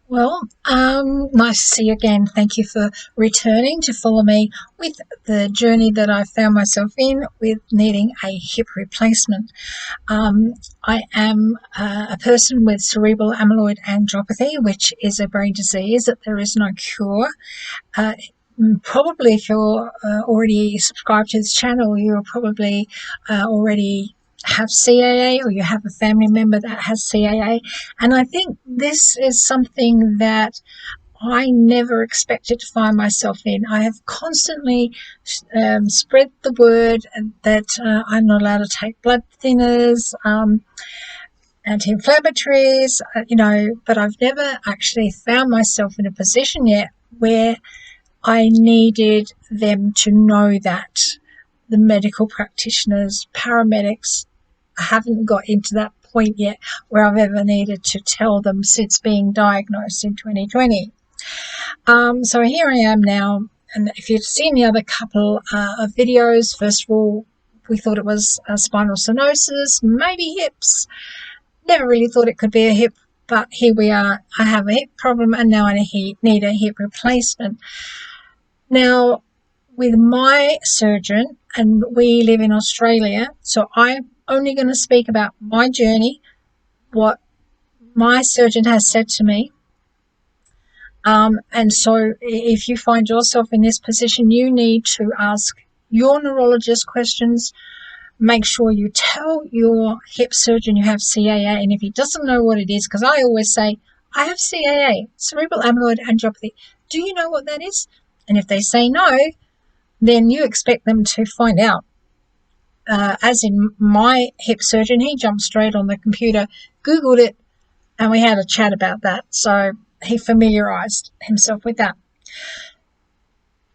Well, nice to see you again. Thank you for returning to follow me with the journey that I found myself in with needing a hip replacement. Um, I am a person with cerebral amyloid angiopathy, which is a brain disease that there is no cure. Uh, Probably, if you're already subscribed to this channel, you're probably already have C.A.A. or you have a family member that has C.A.A. And I think this is something that I never expected to find myself in. I have constantly spread the word that I'm not allowed to take blood thinners, anti-inflammatories, but I've never actually found myself in a position yet where I needed them to know that. The medical practitioners, paramedics, I haven't got into that point yet where I've ever needed to tell them since being diagnosed in 2020. So here I am now, and if you've seen the other couple of videos, first of all, we thought it was spinal stenosis, maybe hips. Never really thought it could be a hip, but here we are. I have a hip problem, and now I need a hip replacement. Now, with my surgeon, and we live in Australia, so I'm only going to speak about my journey, what my surgeon has said to me. And so if you find yourself in this position, you need to ask your neurologist questions. Make sure you tell your hip surgeon you have C.A.A. And if he doesn't know what it is, because I always say, I have C.A.A., Cerebral Amyloid Angiopathy. Do you know what that is? And if they say no, then you expect them to find out. As in my hip surgeon, he jumped straight on the computer, Googled it, and we had a chat about that. So he familiarized himself with that.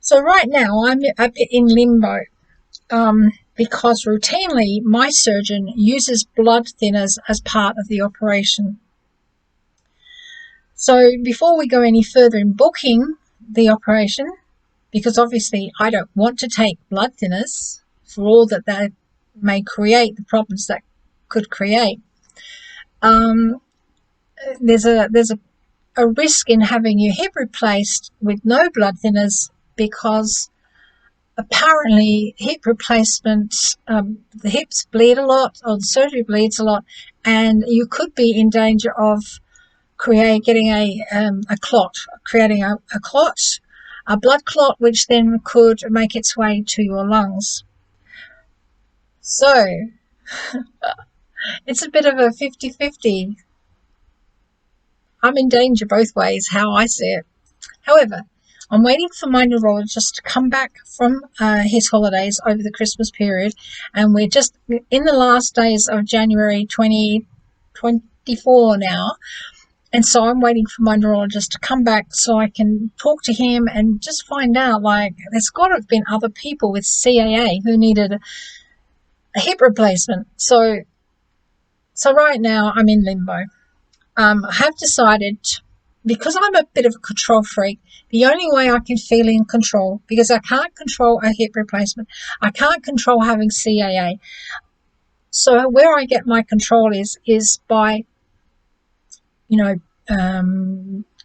So right now I'm a bit in limbo because routinely my surgeon uses blood thinners as part of the operation. So before we go any further in booking the operation, because obviously I don't want to take blood thinners for all that they may create, the problems that could create. There's a risk in having your hip replaced with no blood thinners because apparently hip replacements, the hips bleed a lot, or the surgery bleeds a lot, and you could be in danger of creating a blood clot, which then could make its way to your lungs. So it's a bit of a 50-50. I'm in danger both ways, how I see it. However, I'm waiting for my neurologist to come back from his holidays over the Christmas period, and we're just in the last days of January 2024 now. And so I'm waiting for my neurologist to come back so I can talk to him and just find out, like, there's got to have been other people with C.A.A. who needed a hip replacement. So right now I'm in limbo. I have decided, because I'm a bit of a control freak, the only way I can feel in control, because I can't control a hip replacement, I can't control having C.A.A. So where I get my control is by,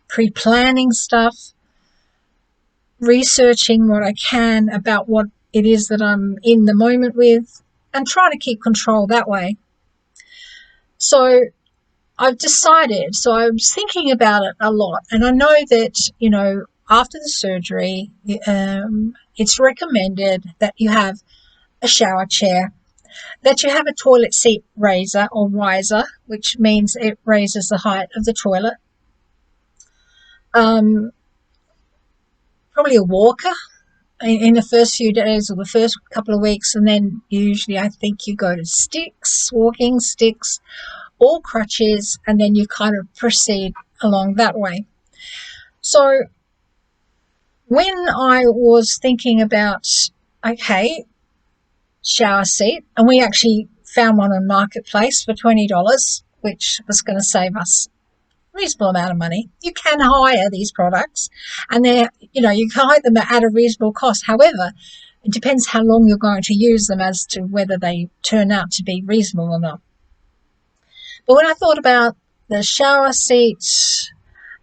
pre-planning stuff, researching what I can about what it is that I'm in the moment with, and trying to keep control that way. So I've decided, so I was thinking about it a lot, and I know that, after the surgery, it's recommended that you have a shower chair, that you have a toilet seat raiser or riser, which means it raises the height of the toilet. Probably a walker in the first few days or the first couple of weeks, and then usually I think you go to sticks, walking sticks, or crutches, and then you kind of proceed along that way. So when I was thinking about, okay, shower seat, and we actually found one on Marketplace for $20, which was going to save us a reasonable amount of money. You can hire these products, and they're, you can hire them at a reasonable cost. However, it depends how long you're going to use them as to whether they turn out to be reasonable or not. But when I thought about the shower seats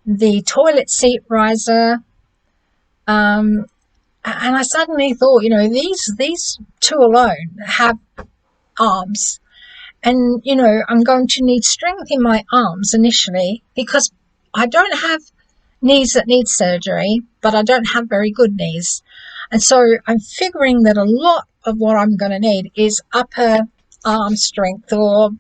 the toilet seat riser, and I suddenly thought, these two alone have arms, and I'm going to need strength in my arms initially because I don't have knees that need surgery, but I don't have very good knees. And so I'm figuring that a lot of what I'm going to need is upper arm strength, or,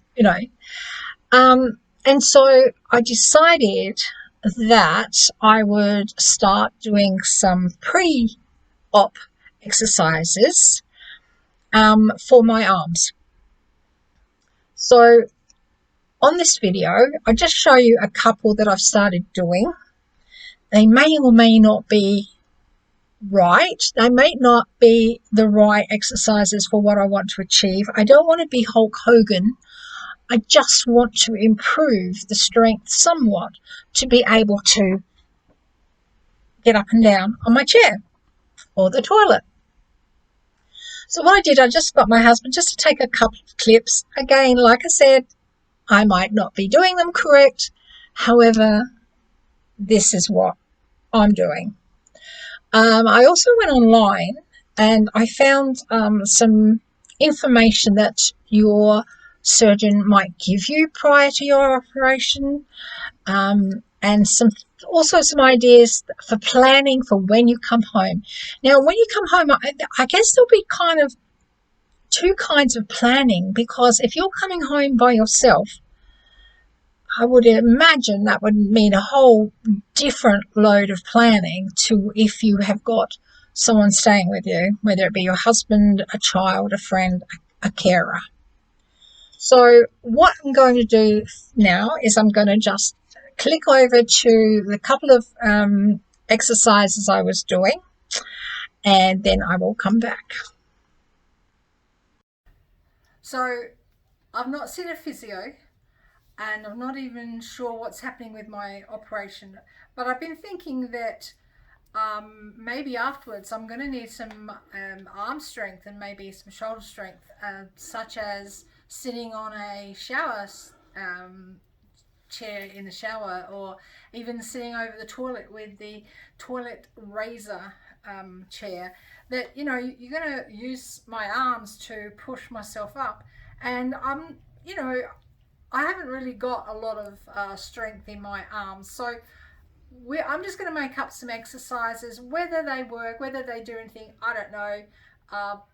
and so I decided that I would start doing some pre-op exercises for my arms. So on this video, I'll just show you a couple that I've started doing. They may or may not be right. They may not be the right exercises for what I want to achieve. I don't want to be Hulk Hogan. I just want to improve the strength somewhat to be able to get up and down on my chair or the toilet. So what I did, I just got my husband just to take a couple of clips. Again, like I said, I might not be doing them correct. However, this is what I'm doing. I also went online and I found some information that your surgeon might give you prior to your operation, and also some ideas for planning for when you come home. Now, when you come home, I guess there'll be kind of two kinds of planning, because if you're coming home by yourself, I would imagine that would mean a whole different load of planning to if you have got someone staying with you, whether it be your husband, a child, a friend, a carer. So what I'm going to do now is I'm going to just click over to the couple of exercises I was doing, and then I will come back. So I've not seen a physio, and I'm not even sure what's happening with my operation, but I've been thinking that maybe afterwards I'm going to need some arm strength and maybe some shoulder strength, such as sitting on a shower chair in the shower, or even sitting over the toilet with the toilet raiser chair, that you're going to use my arms to push myself up. And I haven't really got a lot of strength in my arms, so I'm just going to make up some exercises. Whether they work, whether they do anything, I don't know,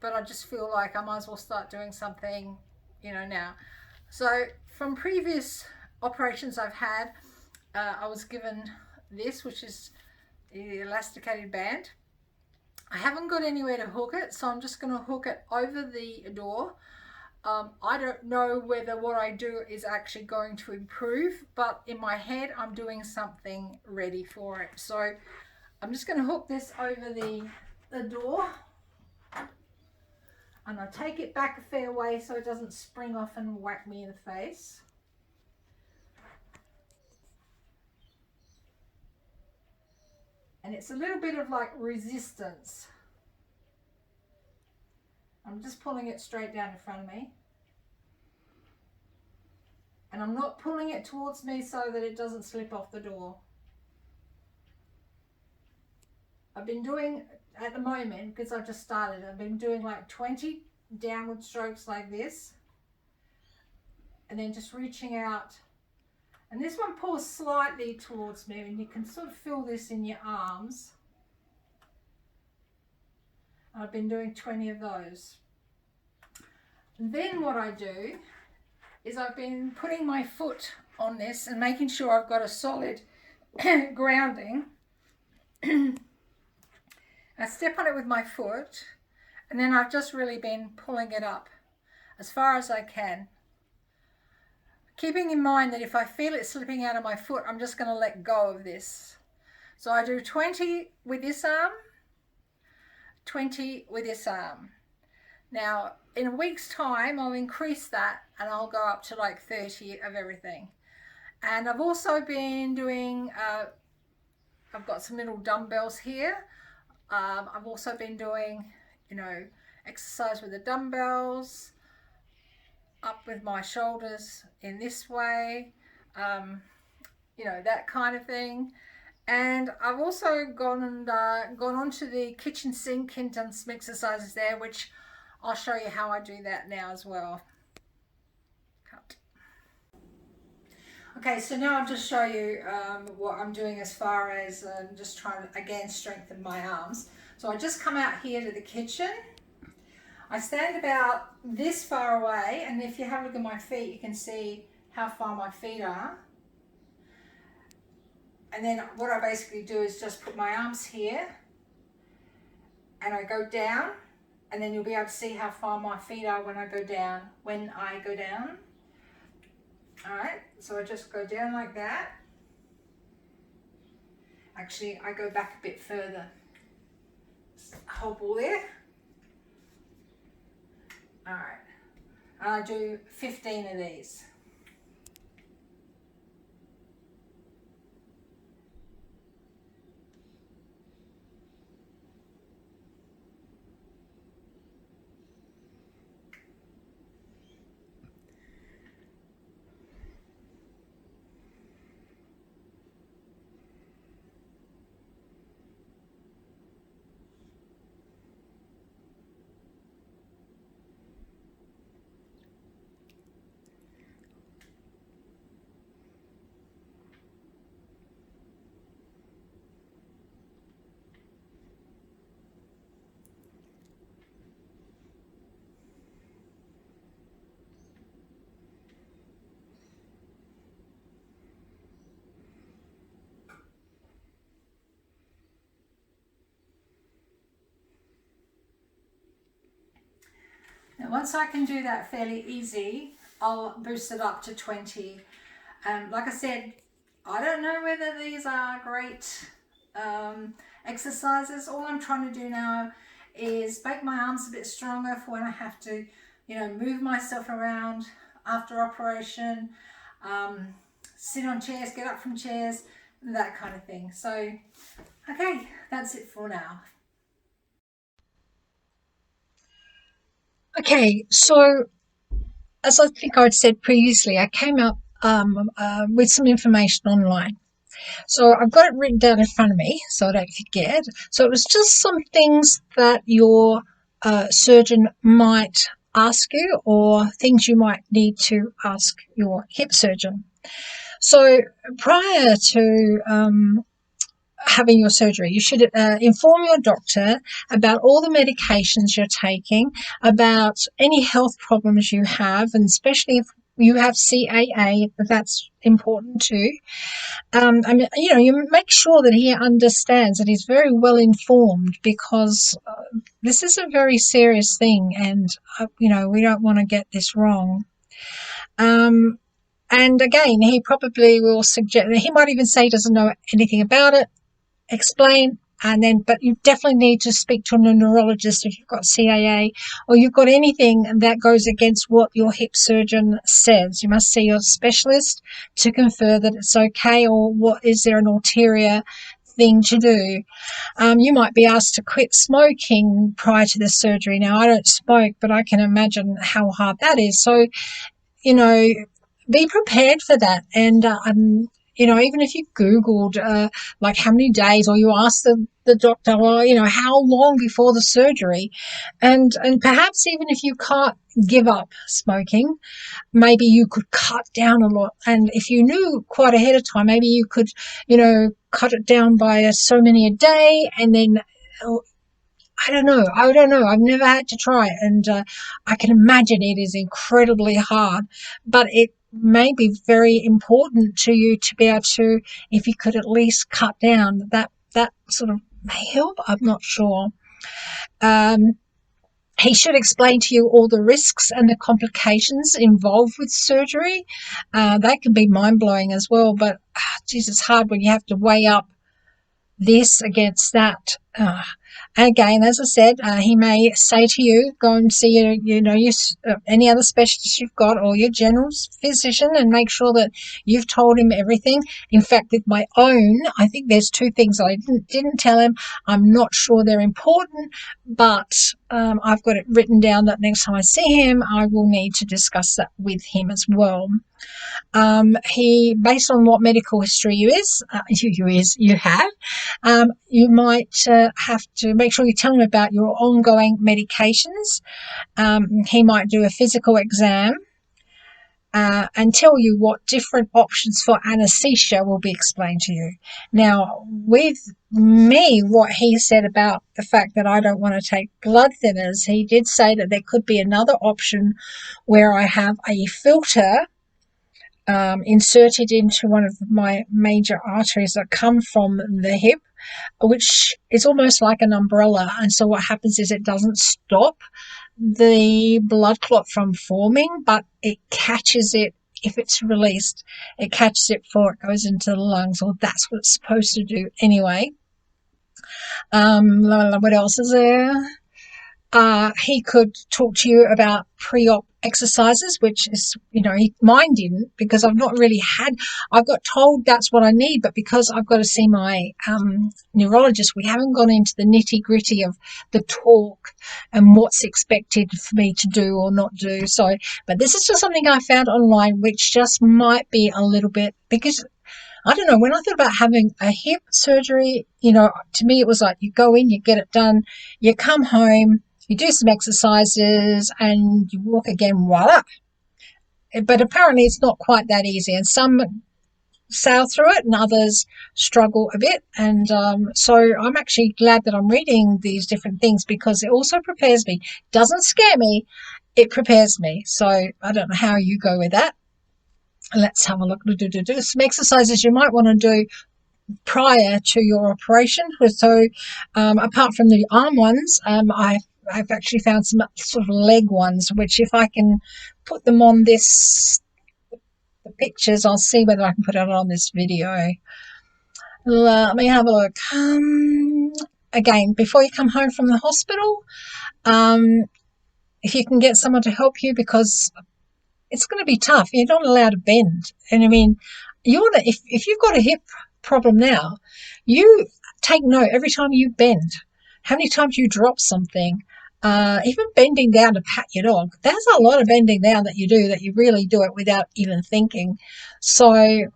but I just feel like I might as well start doing something now. So from previous operations I've had, I was given this, which is the elasticated band. I haven't got anywhere to hook it, so I'm just going to hook it over the door. I don't know whether what I do is actually going to improve, but in my head I'm doing something ready for it. So I'm just going to hook this over the door, and I take it back a fair way so it doesn't spring off and whack me in the face. And it's a little bit of like resistance. I'm just pulling it straight down in front of me. And I'm not pulling it towards me so that it doesn't slip off the door. I've been doing, at the moment, because I've just started, I've been doing like 20 downward strokes like this. And then just reaching out. And this one pulls slightly towards me, and you can sort of feel this in your arms. I've been doing 20 of those. And then what I do is I've been putting my foot on this and making sure I've got a solid grounding. I step on it with my foot, and then I've just really been pulling it up as far as I can. Keeping in mind that if I feel it slipping out of my foot, I'm just going to let go of this. So I do 20 with this arm, 20 with this arm. Now, in a week's time, I'll increase that and I'll go up to like 30 of everything. And I've also been doing, I've got some little dumbbells here. I've also been doing, exercise with the dumbbells, up with my shoulders in this way. that kind of thing. And I've also gone onto the kitchen sink and done some exercises there, which I'll show you how I do that now as well. Cut. Okay, so now I'll just show you what I'm doing as far as just trying to, again, strengthen my arms. So I just come out here to the kitchen. I stand about this far away, and if you have a look at my feet, you can see how far my feet are. And then what I basically do is just put my arms here, and I go down, and then you'll be able to see how far my feet are when I go down. All right, so I just go down like that. Actually, I go back a bit further. Hobble there. All right, and I do 15 of these. Now, once I can do that fairly easy, I'll boost it up to 20. Like I said, I don't know whether these are great exercises. All I'm trying to do now is make my arms a bit stronger for when I have to, move myself around after operation, sit on chairs, get up from chairs, that kind of thing. So, okay, that's it for now. Okay, so as I think I'd said previously, I came up with some information online. So I've got it written down in front of me so I don't forget. So it was just some things that your surgeon might ask you, or things you might need to ask your hip surgeon. So prior to having your surgery, you should inform your doctor about all the medications you're taking, about any health problems you have, and especially if you have C.A.A, that's important too. You make sure that he understands, that he's very well informed, because this is a very serious thing, and we don't want to get this wrong. And again, he probably will suggest, he might even say he doesn't know anything about it, explain, but you definitely need to speak to a neurologist if you've got C.A.A, or you've got anything that goes against what your hip surgeon says. You must see your specialist to confer that it's okay, or what is there an ulterior thing to do. You might be asked to quit smoking prior to the surgery. Now, I don't smoke, but I can imagine how hard that is. So, be prepared for that. And even if you Googled like how many days, or you ask the doctor, well, how long before the surgery, and perhaps even if you can't give up smoking, maybe you could cut down a lot. And if you knew quite ahead of time, maybe you could, cut it down by so many a day, and then I don't know. I've never had to try it, and I can imagine it is incredibly hard, but it may be very important to you to be able to, if you could at least cut down, that sort of may help. I'm not sure. He should explain to you all the risks and the complications involved with surgery. That can be mind-blowing as well, but it's hard when you have to weigh up this against that. Again, as I said, he may say to you, go and see any other specialist you've got, or your general physician, and make sure that you've told him everything. In fact, with my own, I think there's two things I didn't tell him. I'm not sure they're important, but I've got it written down that next time I see him, I will need to discuss that with him as well. He, based on what medical history you have, you might have to make sure you tell him about your ongoing medications. He might do a physical exam and tell you what different options for anesthesia will be explained to you. Now, with me, what he said about the fact that I don't want to take blood thinners, he did say that there could be another option where I have a filter inserted into one of my major arteries that come from the hip, which is almost like an umbrella. And so what happens is it doesn't stop the blood clot from forming, but it catches it. If it's released, it catches it before it goes into the lungs, or that's what it's supposed to do anyway. What else is there? He could talk to you about pre-op exercises, which is, mine didn't, because I've got told that's what I need, but because I've got to see my neurologist, we haven't gone into the nitty-gritty of the talk and what's expected for me to do or not do. So, but this is just something I found online, which just might be a little bit, because I don't know, when I thought about having a hip surgery, to me it was like you go in, you get it done, you come home, you do some exercises, and you walk again, voila. But apparently it's not quite that easy, and some sail through it and others struggle a bit. And so I'm actually glad that I'm reading these different things, because it also prepares me. It doesn't scare me, it prepares me. So I don't know how you go with that. Let's have a look. Some exercises you might want to do prior to your operation. So apart from the arm ones, I've actually found some sort of leg ones, which if I can put them on the pictures, I'll see whether I can put it on this video. Let me have a look. Again, before you come home from the hospital, if you can get someone to help you, because it's going to be tough. You're not allowed to bend. And I mean, if you've got a hip problem now, you take note every time you bend, how many times you drop something. Even bending down to pat your dog, there's a lot of bending down that you do, that you really do it without even thinking. So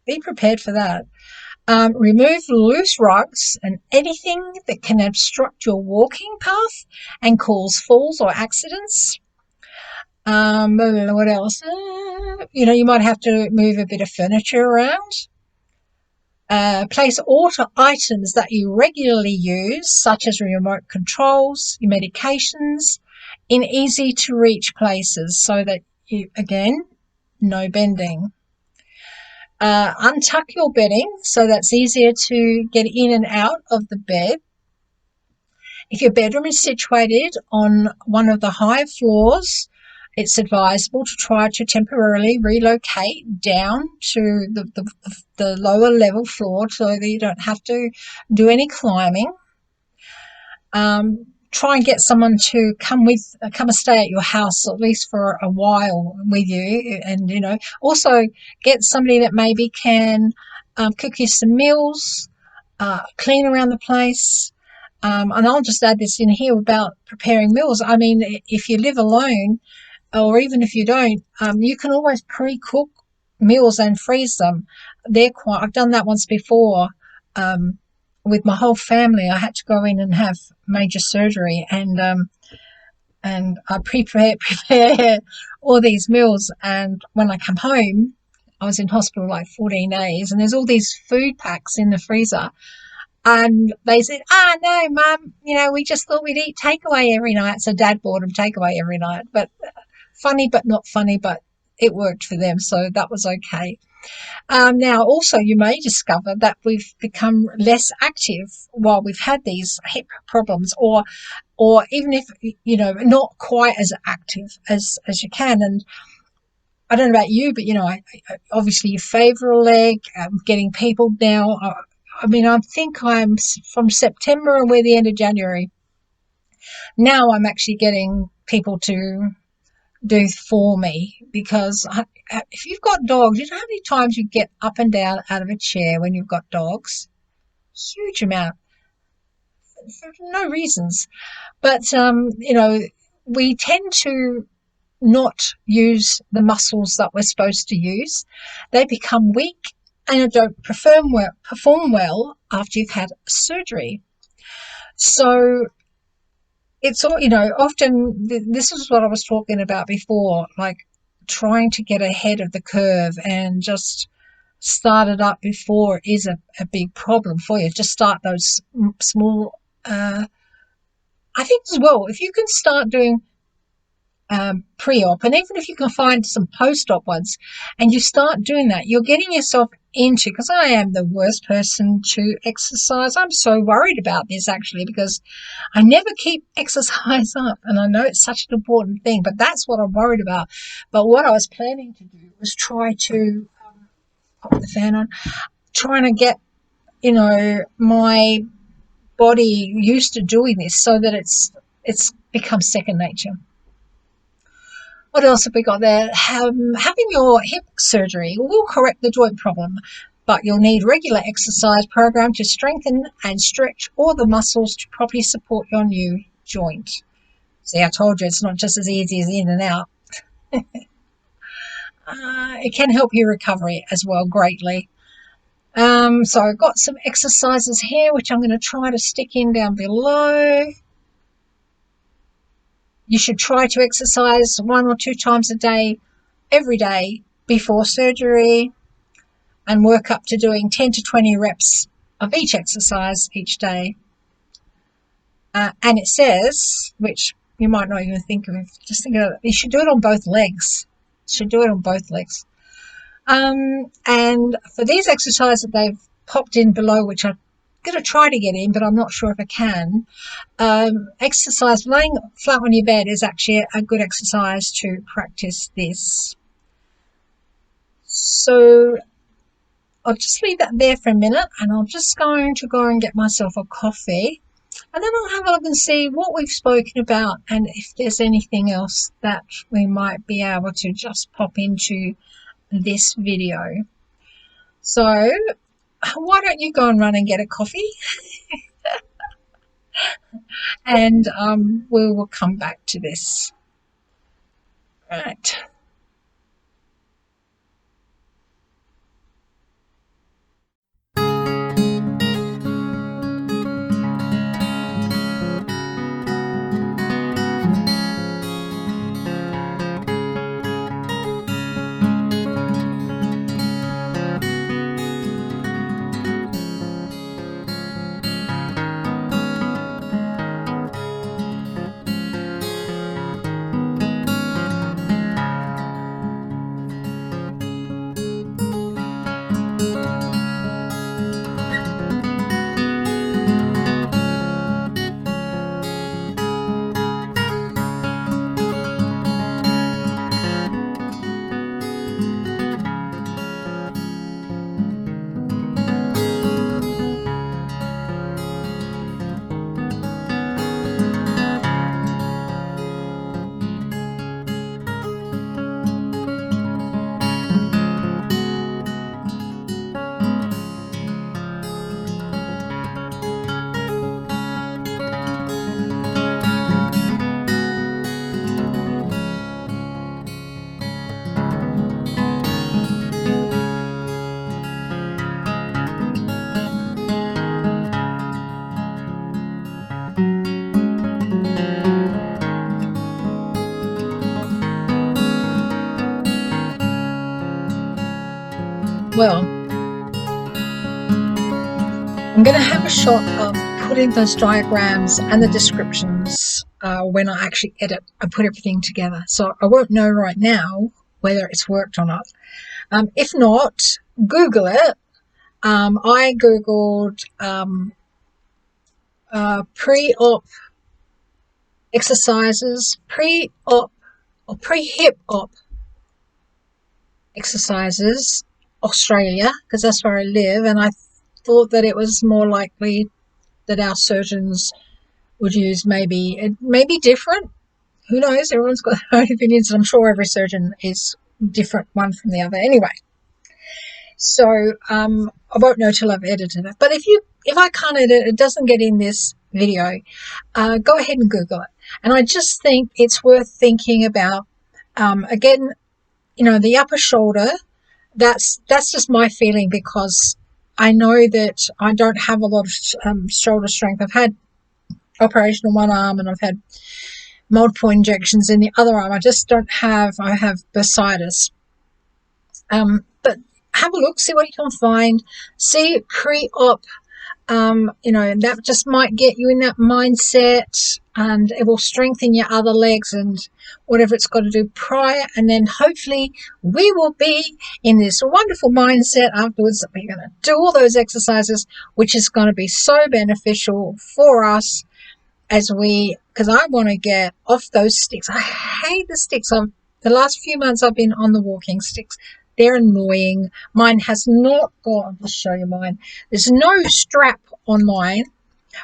be prepared for that. Remove loose rugs and anything that can obstruct your walking path and cause falls or accidents. What else? You might have to move a bit of furniture around. Place all items that you regularly use, such as your remote controls, your medications, in easy to reach places, so that no bending. Untuck your bedding so that's easier to get in and out of the bed. If your bedroom is situated on one of the higher floors, it's advisable to try to temporarily relocate down to the lower level floor, so that you don't have to do any climbing. Try and get someone to come and stay at your house, at least for a while, with you. And, also get somebody that maybe can cook you some meals, clean around the place. And I'll just add this in here about preparing meals. I mean, if you live alone, or even if you don't, you can always pre-cook meals and freeze them. I've done that once before with my whole family. I had to go in and have major surgery, and I prepare all these meals. And when I come home, I was in hospital like 14 days, and there's all these food packs in the freezer. And they said, no, Mum, we just thought we'd eat takeaway every night. So Dad bought them takeaway every night. But funny but not funny, but it worked for them, so that was okay. Now, also, you may discover that we've become less active while we've had these hip problems, or even if, not quite as active as you can. And I don't know about you, but, obviously you favour a leg, getting people now. I think I'm from September, and we're the end of January. Now I'm actually getting people to do for me, because if you've got dogs, you know how many times you get up and down out of a chair when you've got dogs? Huge amount. for no reasons. But, we tend to not use the muscles that we're supposed to use. They become weak and don't perform well after you've had surgery. So it's all, often this is what I was talking about before, like trying to get ahead of the curve and just start it up before is a big problem for you. Just start those small, I think as well, if you can start doing pre-op, and even if you can find some post-op ones, and you start doing that, you're getting yourself into, because I am the worst person to exercise. I'm so worried about this actually, because I never keep exercise up, and I know it's such an important thing, but that's what I'm worried about. But what I was planning to do was try to pop the fan on, trying to get, my body used to doing this so that it's become second nature. What else have we got there? Having your hip surgery will correct the joint problem, but you'll need regular exercise program to strengthen and stretch all the muscles to properly support your new joint. See, I told you it's not just as easy as in and out. It can help your recovery as well greatly. So I've got some exercises here, which I'm going to try to stick in down below. You should try to exercise 1 or 2 times a day, every day before surgery, and work up to doing 10 to 20 reps of each exercise each day. And it says, which you might not even think of, just think of it, you should do it on both legs. And for these exercises that they've popped in below, which I'm going to try to get in, but I'm not sure if I can, exercise, laying flat on your bed is actually a good exercise to practice this. So I'll just leave that there for a minute, and I'm just going to go and get myself a coffee, and then I'll have a look and see what we've spoken about and if there's anything else that we might be able to just pop into this video. So why don't you go and run and get a coffee and we will come back to this. Right. Well, I'm going to have a shot of putting those diagrams and the descriptions when I actually edit and put everything together. So I won't know right now whether it's worked or not. If not, Google it. I Googled pre-op exercises, pre-op or pre-hip op exercises, Australia, because that's where I live, and I thought that it was more likely that our surgeons would use maybe different. Who knows? Everyone's got their own opinions, and I'm sure every surgeon is different one from the other. Anyway, so I won't know till I've edited it. But if I can't edit, it doesn't get in this video, go ahead and Google it. And I just think it's worth thinking about. Again, the upper shoulder, that's just my feeling, because I know that I don't have a lot of shoulder strength. I've had operation on one arm and I've had multiple injections in the other arm. I just don't have, I have bursitis. But have a look, see what you can find, see pre-op. That just might get you in that mindset, and it will strengthen your other legs and whatever it's got to do prior. And then hopefully we will be in this wonderful mindset afterwards that we're going to do all those exercises, which is going to be so beneficial for us because I want to get off those sticks. I hate the sticks. The last few months I've been on the walking sticks. They're annoying. Mine has not got, I'll show you mine. There's no strap on mine,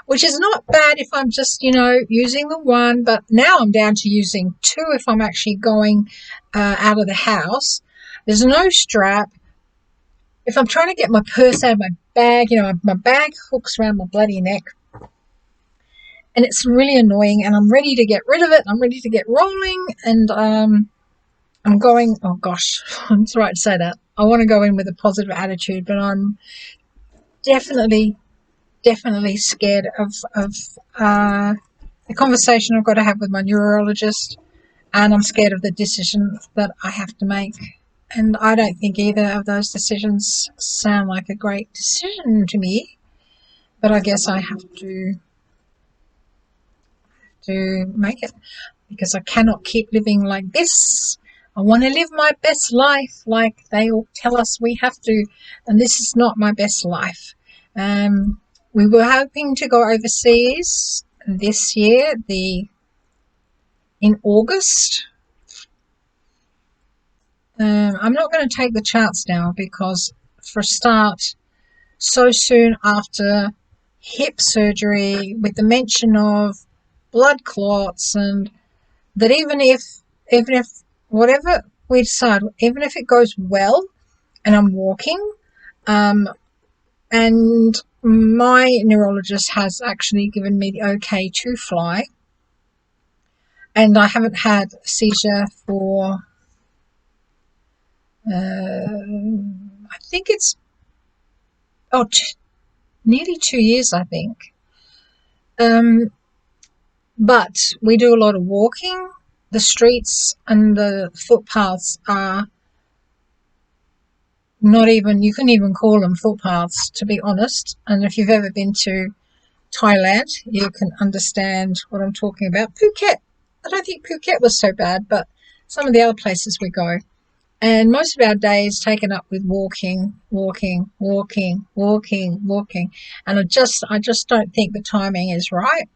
which is not bad if I'm just, using the one, but now I'm down to using two if I'm actually going out of the house. There's no strap. If I'm trying to get my purse out of my bag, my bag hooks around my bloody neck. And it's really annoying, and I'm ready to get rid of it. I'm ready to get rolling, and I'm going, oh gosh, it's right to say that. I want to go in with a positive attitude, but I'm definitely scared of the conversation I've got to have with my neurologist, and I'm scared of the decision that I have to make. And I don't think either of those decisions sound like a great decision to me, but I guess I have to make it, because I cannot keep living like this. I want to live my best life like they all tell us we have to, and this is not my best life. We were hoping to go overseas this year, in August. I'm not going to take the chance now, because for a start, so soon after hip surgery, with the mention of blood clots, and that even if whatever we decide, even if it goes well and I'm walking, and my neurologist has actually given me the okay to fly, and I haven't had a seizure for I think it's nearly 2 years, I think. But we do a lot of walking. The streets and the footpaths are not even, you couldn't even call them footpaths, to be honest. And if you've ever been to Thailand, you can understand what I'm talking about. Phuket, I don't think Phuket was so bad, but some of the other places we go. And most of our day is taken up with walking. And I just don't think the timing is right.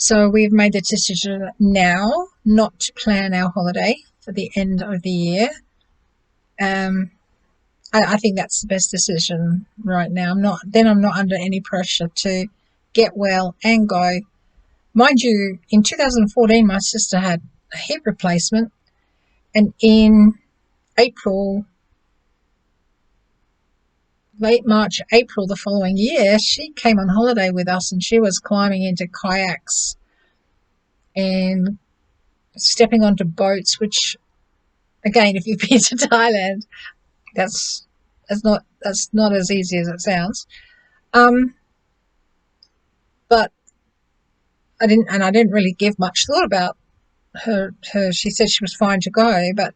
So we've made the decision now not to plan our holiday for the end of the year. I think that's the best decision right now. I'm not under any pressure to get well and go. Mind you, in 2014, my sister had a hip replacement, and in April, late March, April the following year, she came on holiday with us, and she was climbing into kayaks and stepping onto boats, which, again, if you've been to Thailand, that's not as easy as it sounds. But I didn't really give much thought about her. She said she was fine to go, but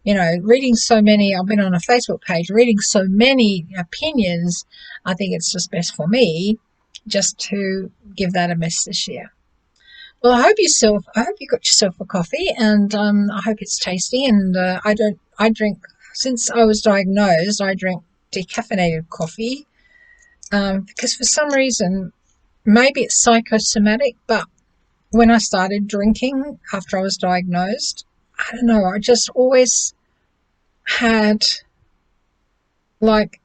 reading so many, I've been on a Facebook page, reading so many opinions, I think it's just best for me just to give that a miss this year. Well, I hope you got yourself a coffee, and I hope it's tasty. And I drink, since I was diagnosed, I drink decaffeinated coffee, because for some reason, maybe it's psychosomatic, but when I started drinking after I was diagnosed, I don't know, I just always had, like,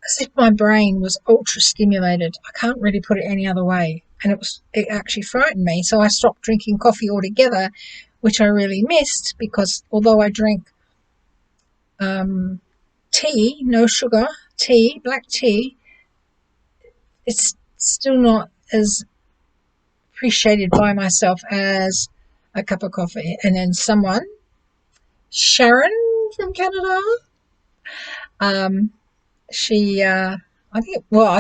as if my brain was ultra stimulated. I can't really put it any other way. And it actually frightened me. So I stopped drinking coffee altogether, which I really missed, because although I drink tea, no sugar tea, black tea, it's still not as appreciated by myself as a cup of coffee. And then someone, Sharon from Canada, I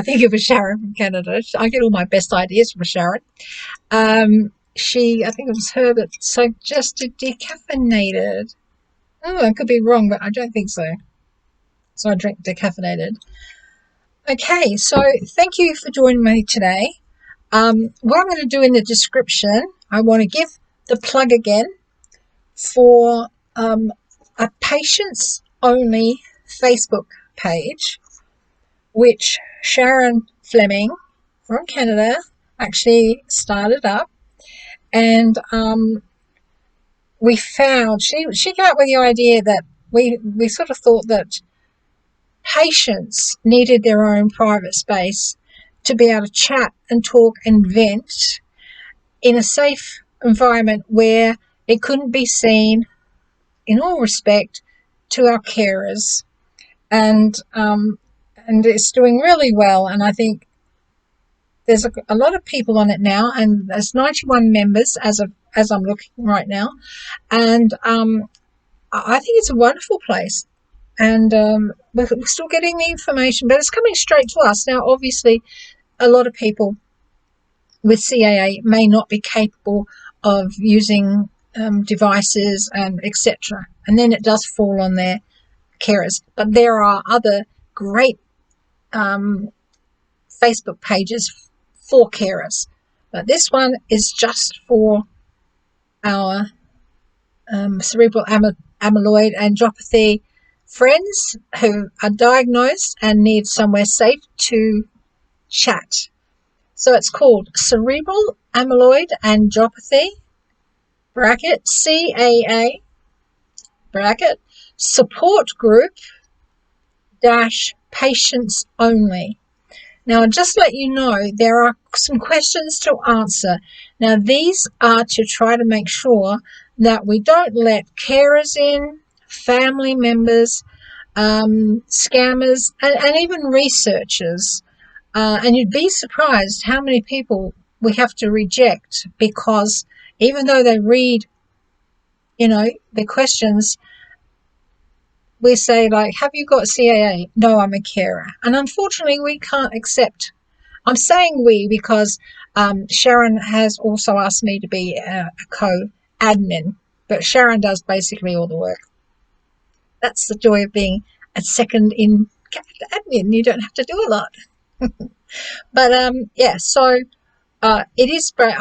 think it was Sharon from Canada. I get all my best ideas from Sharon. I think it was her that suggested decaffeinated. Oh, I could be wrong, but I don't think so. So I drink decaffeinated. Okay, so thank you for joining me today. What I'm going to do in the description, I want to give the plug again for a patients-only Facebook page, which Sharon Fleming from Canada actually started up. And we found, she came up with the idea that we sort of thought that patients needed their own private space to be able to chat and talk and vent in a safe environment where it couldn't be seen, in all respect, to our carers. And it's doing really well. And I think there's a lot of people on it now, and there's 91 members as I'm looking right now. And I think it's a wonderful place. And we're still getting the information, but it's coming straight to us. Now, obviously, a lot of people with C.A.A. may not be capable of using devices and etc. And then it does fall on their carers. But there are other great Facebook pages for carers. But this one is just for our cerebral amyloid angiopathy friends who are diagnosed and need somewhere safe to chat. So it's called Cerebral Amyloid Angiopathy, bracket C.A.A., bracket support group dash patients only. Now, I'll just let you know there are some questions to answer. Now, these are to try to make sure that we don't let carers in, family members, scammers, and even researchers. And you'd be surprised how many people we have to reject because even though they read, the questions, we say, like, have you got C.A.A.? No, I'm a carer. And unfortunately, we can't accept. I'm saying we because Sharon has also asked me to be a co-admin, but Sharon does basically all the work. That's the joy of being a second in admin. You don't have to do a lot. But so it is great.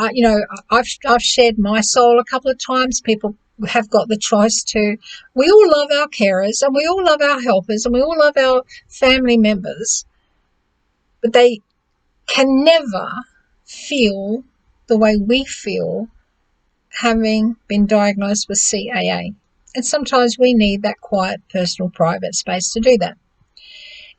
I've shared my soul a couple of times. People have got the choice to. We all love our carers and we all love our helpers and we all love our family members, but they can never feel the way we feel having been diagnosed with C.A.A. And sometimes we need that quiet, personal, private space to do that.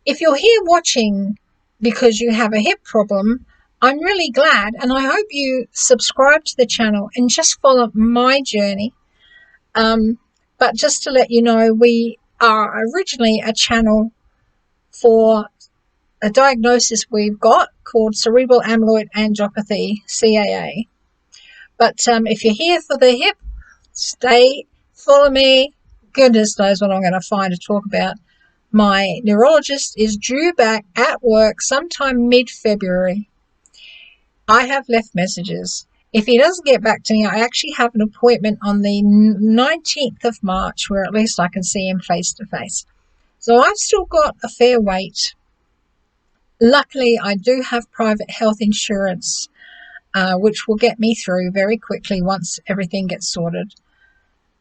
If you're here watching because you have a hip problem, I'm really glad, and I hope you subscribe to the channel and just follow my journey. But just to let you know, we are originally a channel for a diagnosis we've got called Cerebral Amyloid Angiopathy, C.A.A. But if you're here for the hip, follow me. Goodness knows what I'm going to find to talk about. My neurologist is due back at work sometime mid-February. I have left messages. If he doesn't get back to me, I actually have an appointment on the 19th of March where at least I can see him face to face. So I've still got a fair wait. Luckily, I do have private health insurance, which will get me through very quickly once everything gets sorted.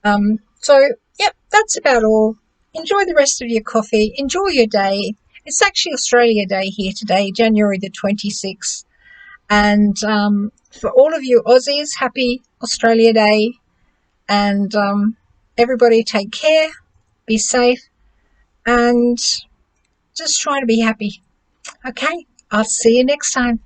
That's about all. Enjoy the rest of your coffee. Enjoy your day. It's actually Australia Day here today, January the 26th. And for all of you Aussies, happy Australia Day. And everybody take care, be safe, and just try to be happy. Okay, I'll see you next time.